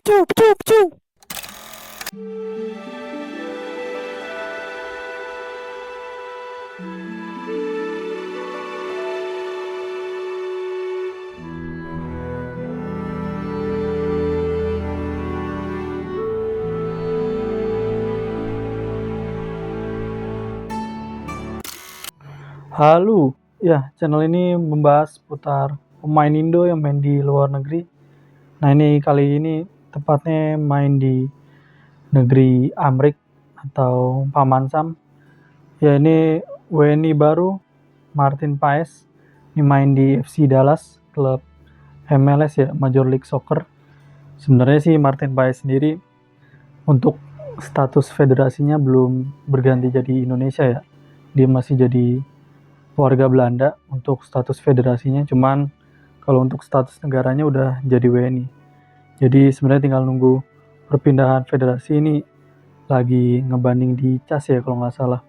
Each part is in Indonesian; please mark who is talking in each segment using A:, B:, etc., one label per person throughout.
A: Pecu, pecu, pecu. Halo, ya channel ini membahas seputar pemain Indo yang main di luar negeri. Nah ini kali ini tepatnya main di negeri Amrik atau Paman Sam. Ya ini WNI baru Martin Paes. Ini main di FC Dallas, klub MLS ya, Major League Soccer. Sebenarnya sih Martin Paes sendiri untuk status federasinya belum berganti jadi Indonesia ya. Dia masih jadi warga Belanda untuk status federasinya, cuman kalau untuk status negaranya udah jadi WNI. Jadi sebenarnya tinggal nunggu perpindahan federasi ini, lagi ngebanding di CAS ya kalau nggak salah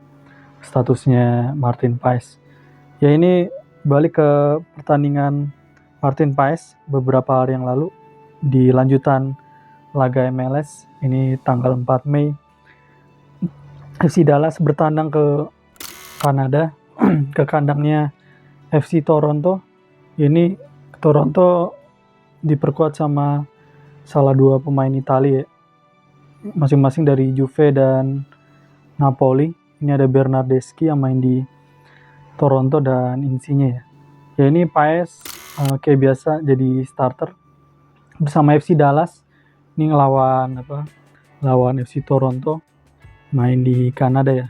A: statusnya Martin Paes. Ya ini balik ke pertandingan Martin Paes beberapa hari yang lalu di lanjutan laga MLS. Ini tanggal 4 Mei FC Dallas bertandang ke Kanada ke kandangnya FC Toronto. Ini Toronto diperkuat sama salah dua pemain Italia ya, masing-masing dari Juve dan Napoli. Ini ada Bernardeschi yang main di Toronto dan Insigne ya. Ya ini Paes kayak biasa jadi starter bersama FC Dallas. Ini lawan FC Toronto, main di Kanada ya.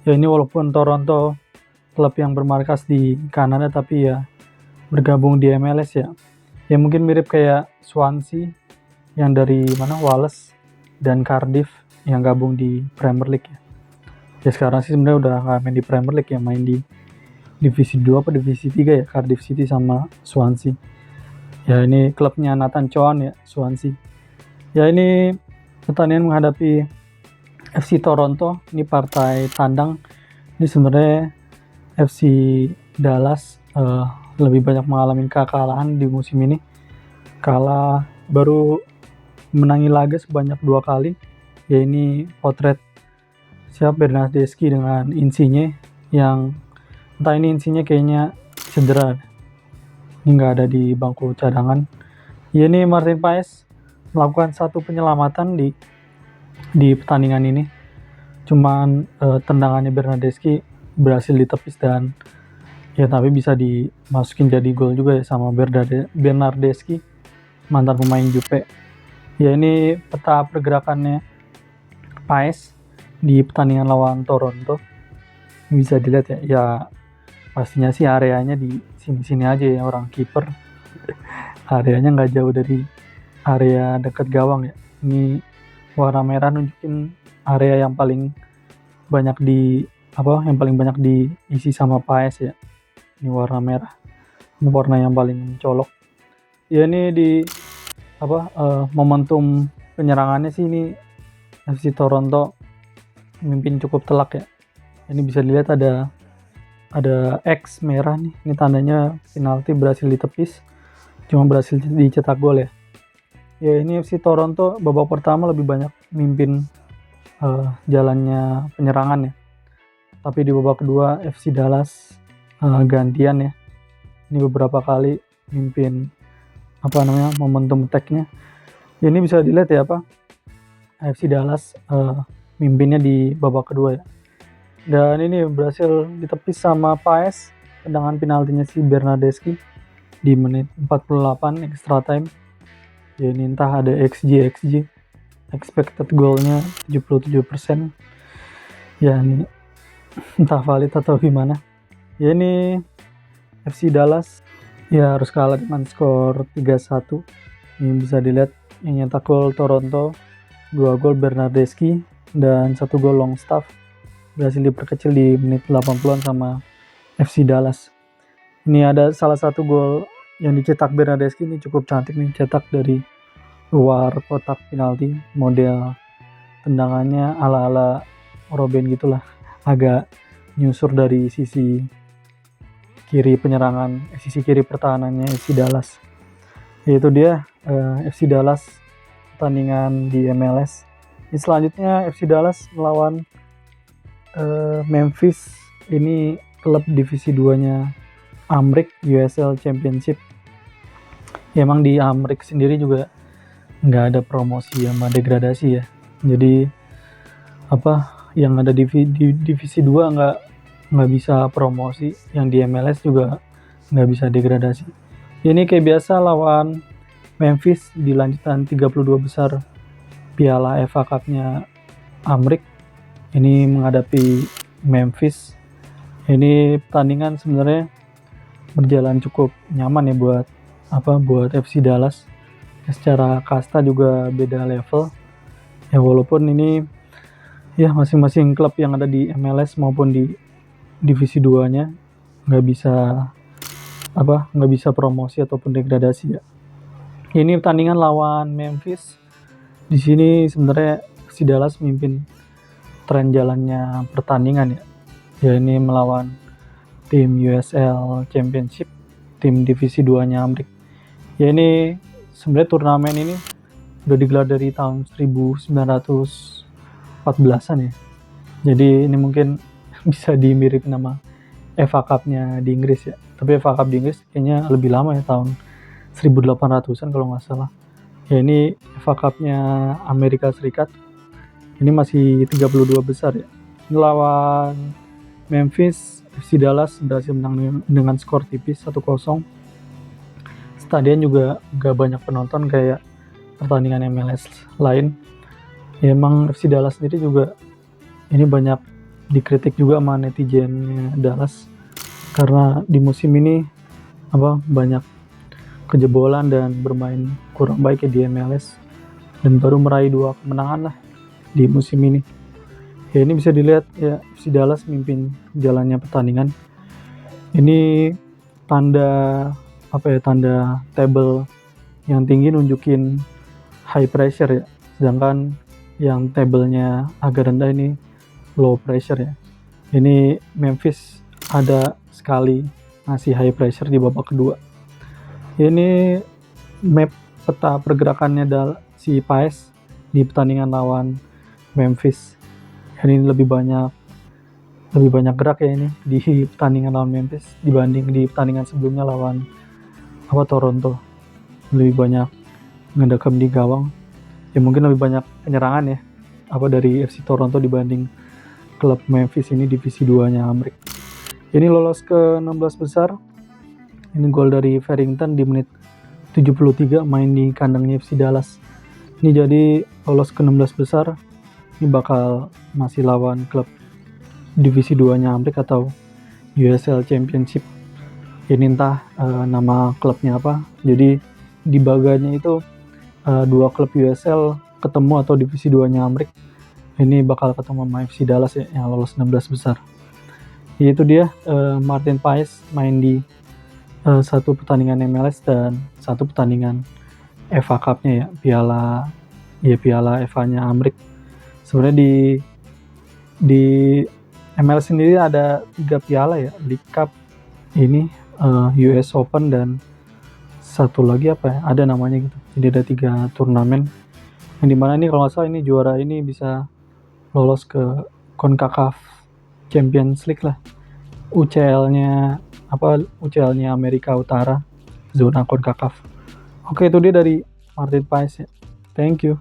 A: Ya ini walaupun Toronto klub yang bermarkas di Kanada tapi ya bergabung di MLS ya. Ya mungkin mirip kayak Swansea yang dari Wales dan Cardiff yang gabung di Premier League ya. Ya sekarang sih sebenarnya udah nggak main di Premier League ya, main di divisi 2 apa divisi 3 ya, Cardiff City sama Swansea. Ya ini klubnya Nathan Choan ya, Swansea. Ya ini pertandingan menghadapi FC Toronto, ini partai tandang. Ini sebenarnya FC Dallas lebih banyak mengalami kekalahan di musim ini. Kalah baru menangi laga sebanyak 2 kali. Ya ini potret Bernardeschi dengan Insigne, yang entah ini Insigne kayaknya cedera. Ini nggak ada di bangku cadangan. Ya ini Martin Paes melakukan satu penyelamatan di pertandingan ini. Cuman tendangannya Bernardeschi berhasil ditepis dan ya tapi bisa dimasukin jadi gol juga ya sama Bernardeschi, mantan pemain Juve. Ya ini peta pergerakannya Paes di pertandingan lawan Toronto. Bisa dilihat ya, ya pastinya sih areanya di sini-sini aja ya, orang kiper. Areanya nggak jauh dari area dekat gawang ya. Ini warna merah nunjukin area yang paling banyak diisi sama Paes ya. Ini warna merah, ini warna yang paling mencolok. Ya ini di momentum penyerangannya sih ini FC Toronto memimpin cukup telak ya. Ini bisa dilihat ada X merah nih, ini tandanya penalti berhasil ditepis, cuma berhasil dicetak gol ya. Ya ini FC Toronto babak pertama lebih banyak mimpin jalannya penyerangan ya, tapi di babak kedua FC Dallas gantian ya. Ini beberapa kali mimpin momentum attack-nya. Ya, ini bisa dilihat ya FC Dallas mimpinnya di babak kedua ya. Dan ini berhasil ditepis sama Paes, tendangan penaltinya si Bernardeschi di menit 48 extra time. Ya ini entah ada XG expected goalnya 77%. Ya ini entah valid atau gimana. Ya ini FC Dallas ya harus kalah dengan skor 3-1. Ini bisa dilihat yang nyetak gol Toronto, 2 gol Bernardeschi dan 1 gol Longstaff. Berhasil diperkecil di menit 80-an sama FC Dallas. Ini ada salah satu gol yang dicetak Bernardeschi, ini cukup cantik nih, cetak dari luar kotak penalti, model tendangannya ala-ala Robben gitulah, agak nyusur dari sisi kiri pertahanannya FC Dallas. Yaitu dia FC Dallas pertandingan di MLS. Ini selanjutnya FC Dallas melawan Memphis. Ini klub divisi 2-nya Amrik USL Championship. Ya, emang di Amrik sendiri juga nggak ada promosi sama degradasi ya. Jadi yang ada di divisi 2 nggak bisa promosi, yang di MLS juga nggak bisa degradasi. Ini kayak biasa lawan Memphis di lanjutan 32 besar Piala FA Cup-nya Amrik. Ini menghadapi Memphis. Ini pertandingan sebenarnya berjalan cukup nyaman ya buat FC Dallas. Secara kasta juga beda level. Ya walaupun ini ya masing-masing klub yang ada di MLS maupun di divisi 2-nya nggak bisa promosi ataupun degradasi ya. Ini pertandingan lawan Memphis. Di sini sebenarnya FC Dallas memimpin tren jalannya pertandingan ya. Ya ini melawan tim USL Championship, tim divisi 2-nya Amrik. Ya ini sebenarnya turnamen ini udah digelar dari tahun 1914-an ya. Jadi ini mungkin bisa dimirip nama FA Cup-nya di Inggris ya. Tapi FA Cup di Inggris kayaknya lebih lama ya, tahun 1800-an kalau nggak salah. Ya ini FA Cup-nya Amerika Serikat. Ini masih 32 besar ya. Ini lawan Memphis, FC Dallas berhasil menang dengan skor tipis 1-0. Stadion juga gak banyak penonton kayak pertandingan MLS lain. Ya emang FC Dallas sendiri juga ini banyak dikritik juga sama netizennya Dallas karena di musim ini banyak kejebolan dan bermain kurang baik ya di MLS, dan baru meraih 2 kemenangan lah di musim ini. Ya ini bisa dilihat ya, FC Dallas memimpin jalannya pertandingan. Ini tanda table yang tinggi nunjukin high pressure ya, sedangkan yang tablenya agak rendah ini low pressure ya. Ini Memphis ada sekali ngasih high pressure di babak kedua. Ini map peta pergerakannya si Paes di pertandingan lawan Memphis. Ini lebih banyak gerak ya ini di pertandingan lawan Memphis dibanding di pertandingan sebelumnya lawan Toronto. Lebih banyak ngedekam di gawang. Ya mungkin lebih banyak penyerangan ya dari FC Toronto dibanding klub Memphis ini divisi 2-nya Amrik. Ini lolos ke 16 besar. Ini gol dari Farrington di menit 73 main di kandangnya FC Dallas. Ini jadi lolos ke 16 besar. Ini bakal masih lawan klub divisi 2-nya Amrik atau USL Championship. Ini entah nama klubnya apa. Jadi di baganya itu 2 klub USL ketemu atau divisi 2-nya Amrik. Ini bakal ketemu sama FC Dallas ya, yang lolos 16 besar. Itu dia Martin Paes main di 1 pertandingan MLS dan 1 pertandingan FA Cup-nya ya, Piala FA-nya Amrik. Sebenarnya di MLS sendiri ada 3 piala ya, League Cup, ini US Open, dan satu lagi ada namanya gitu. Jadi ada 3 turnamen yang dimana ini kalau nggak salah ini juara ini bisa lolos ke CONCACAF Champions League lah, UCL-nya Amerika Utara, zona CONCACAF. Oke, itu dia dari Martin Paes ya. Thank you.